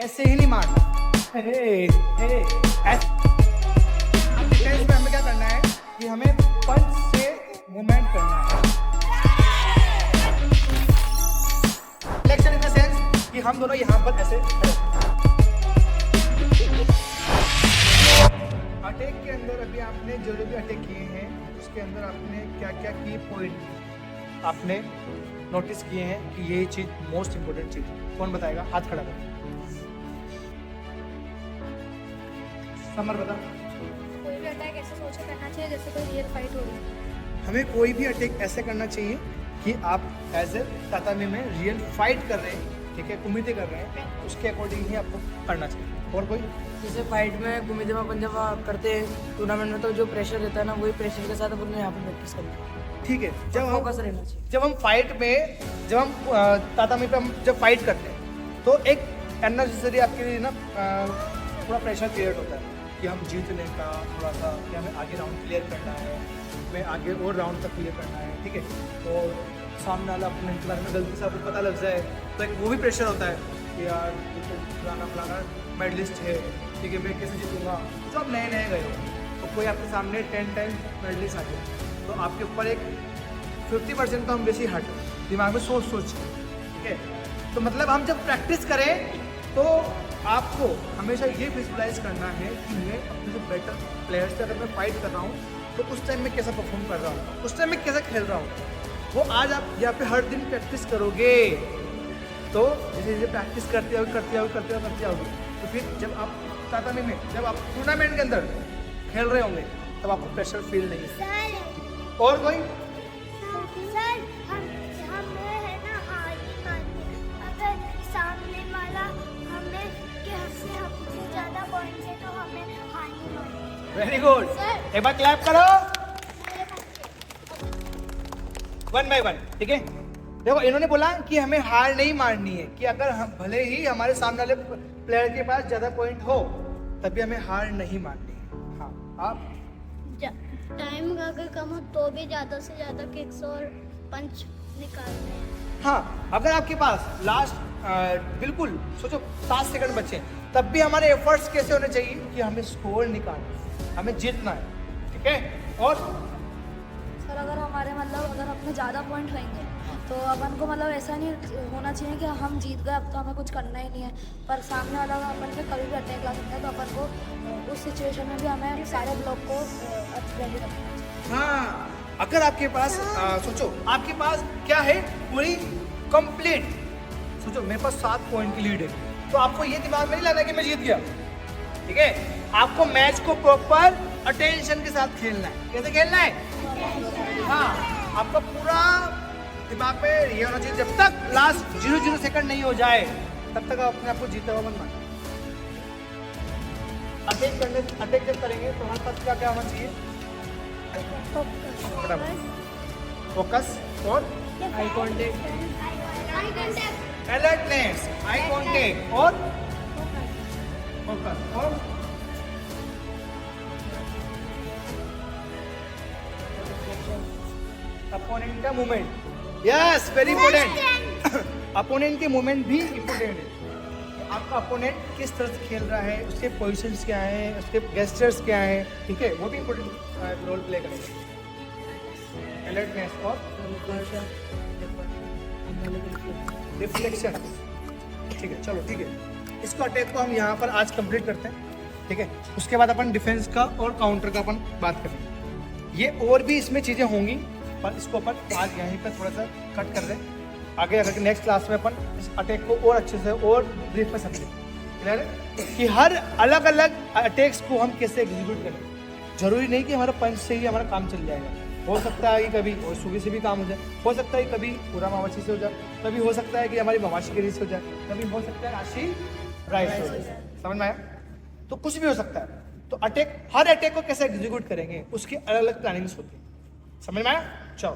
ऐसे ही नहीं मारना। डिफेंस में हमें क्या करना है कि हमें पंच से मूवमेंट करना है। फ्लेक्शन इन द सेंस कि हम दोनों यहाँ पर ऐसे अटैक के अंदर अभी आपने जो भी अटैक किए हैं उसके अंदर आपने क्या क्या की पॉइंट आपने नोटिस किए हैं कि ये चीज मोस्ट इंपोर्टेंट चीज है। कौन बताएगा? हाथ खड़ा कर। समर बता। कोई भी अटैक ऐसे सोच के करना चाहिए जैसे कोई रियल फाइट हो रही है। हमें कोई भी अटैक ऐसे करना चाहिए कि आप एज ए तातामी में रियल फाइट कर रहे हैं, ठीक है, कुमिते कर रहे हैं, उसके अकॉर्डिंग ही आपको करना चाहिए। और कोई जैसे फाइट में कुमिते में अपन जब करते हैं टूर्नामेंट में तो जो प्रेशर रहता है ना वही प्रेशर के साथ अपन यहाँ पर प्रैक्टिस करते हैं। ठीक है। फोकस रहना चाहिए। जब हम फाइट में जब हम तातामी पे हम जब फाइट करते हैं तो एक अननेसेसरी आपके लिए ना थोड़ा प्रेशर क्रिएट होता है कि हम जीतने का थोड़ा सा, कि हमें आगे राउंड क्लियर करना है, हमें आगे और राउंड तक क्लियर करना है, ठीक है। और सामने वाला अपोनेंट के बारे में गलती से आपको पता लग जाए तो एक वो भी प्रेशर होता है कि यार ये तो फलाना मेडलिस्ट है, ठीक है, मैं कैसे जीतूंगा। जब आप नए नए गए हो तो कोई आपके सामने 10 टाइम मेडलिस्ट आ गया तो आपके ऊपर एक 50% तो हम वैसे ही हट दिमाग में सोच ठीक है। तो मतलब हम जब प्रैक्टिस करें तो आपको हमेशा ये विजुलाइज करना है कि मैं अपने जो बेटर प्लेयर्स से अगर मैं फाइट कर रहा हूँ तो उस टाइम में कैसा परफॉर्म कर रहा हूँ, उस टाइम में कैसा खेल रहा हूँ। वो आज आप यहाँ पे हर दिन प्रैक्टिस करोगे तो जैसे जैसे प्रैक्टिस करते आओगे तो फिर जब आप तातामी में जब आप टूर्नामेंट के अंदर खेल रहे होंगे तब आपको प्रेशर फील नहीं है। और कोई सर हमें है ना हार नहीं माननी। अगर सामने वाला हमें हमसे ज़्यादा पॉइंट है तो हमें हार नहीं माननी। Very good. एक बार क्लैप करो 1 by 1, ठीक है। देखो इन्होंने बोला कि हमें हार नहीं माननी है, कि अगर हम भले ही हमारे सामने वाले प्लेयर के पास ज्यादा पॉइंट हो तभी हमें हार नहीं माननी है। हाँ आप टाइम अगर कम हो तो भी ज़्यादा से ज़्यादा किक्स और पंच निकालने हैं। हाँ, अगर आपके पास लास्ट बिल्कुल सोचो 7 सेकंड बचे हैं तब भी हमारे एफर्ट्स कैसे होने चाहिए कि हमें स्कोर निकालना है, हमें जीतना है, ठीक है। और सर अगर हमारे मतलब अगर अपने ज़्यादा पॉइंट रहेंगे तो अपन को मतलब ऐसा नहीं होना चाहिए कि हम जीत गए अब तो हमें कुछ करना ही नहीं है, पर सामने वाला अपन पे कभी भी अटैक ला सकता है तो अपन को उस सिचुएशन में भी हमें सारे ब्लॉक को रेडी रखना चाहिए। हाँ, अगर आपके पास सोचो आपके पास क्या है पूरी कंप्लीट, सोचो मेरे पास 7 पॉइंट की लीड है तो आपको ये दिमाग में नहीं लाना कि मैं जीत गया, ठीक है। आपको मैच को प्रॉपर अटेंशन के साथ खेलना है। कैसे खेलना है? हाँ, आपका पूरा दिमाग में ये होना चाहिए जब तक लास्ट 0 सेकंड नहीं हो जाए तब तक आप अपने आप को जीता हुआ मत मानो। अटैक जब करेंगे तो हमारे पास क्या क्या होना चाहिए? फोकस और eye contact, alertness, eye contact और फोकस और अपोनेंट का movement. Yes, very important. Opponent के मूवमेंट भी इंपॉर्टेंट है। आपका अपोनेंट किस तरह से खेल रहा है, उसके पोजीशंस क्या हैं, उसके गेस्चर्स क्या हैं, ठीक है, वो भी इंपॉर्टेंट रोल प्ले करेगा। अलर्टनेस और रिफ्लेक्शन, ठीक है। चलो ठीक है, इसको अटैक को हम यहाँ पर आज कंप्लीट करते हैं, ठीक है। उसके बाद अपन डिफेंस का और काउंटर का अपन बात करेंगे। ये और भी इसमें चीज़ें होंगी पर इसको अपन आज यहीं पर थोड़ा सा कट कर दें। आगे अगर नेक्स्ट क्लास में अपन इस अटैक को और अच्छे से और ब्रीफ में समझें, क्लियर है कि हर अलग अलग अटैक्स को हम कैसे एग्जीक्यूट करें। जरूरी नहीं कि हमारा पंच से ही हमारा काम चल जाएगा, हो सकता है कि कभी और सुबह से भी काम हो जाए, हो सकता है कभी पूरा मवाशी से हो जाए, कभी हो सकता है कि हमारी मवाशी गिरी से हो जाए, कभी हो सकता है राशि राइस से हो जाए। समझ में आया? तो कुछ भी हो सकता है। तो अटैक, हर अटैक को कैसे एग्जीक्यूट करेंगे उसकी अलग अलग प्लानिंग्स होती है। समझ में आया? चलो।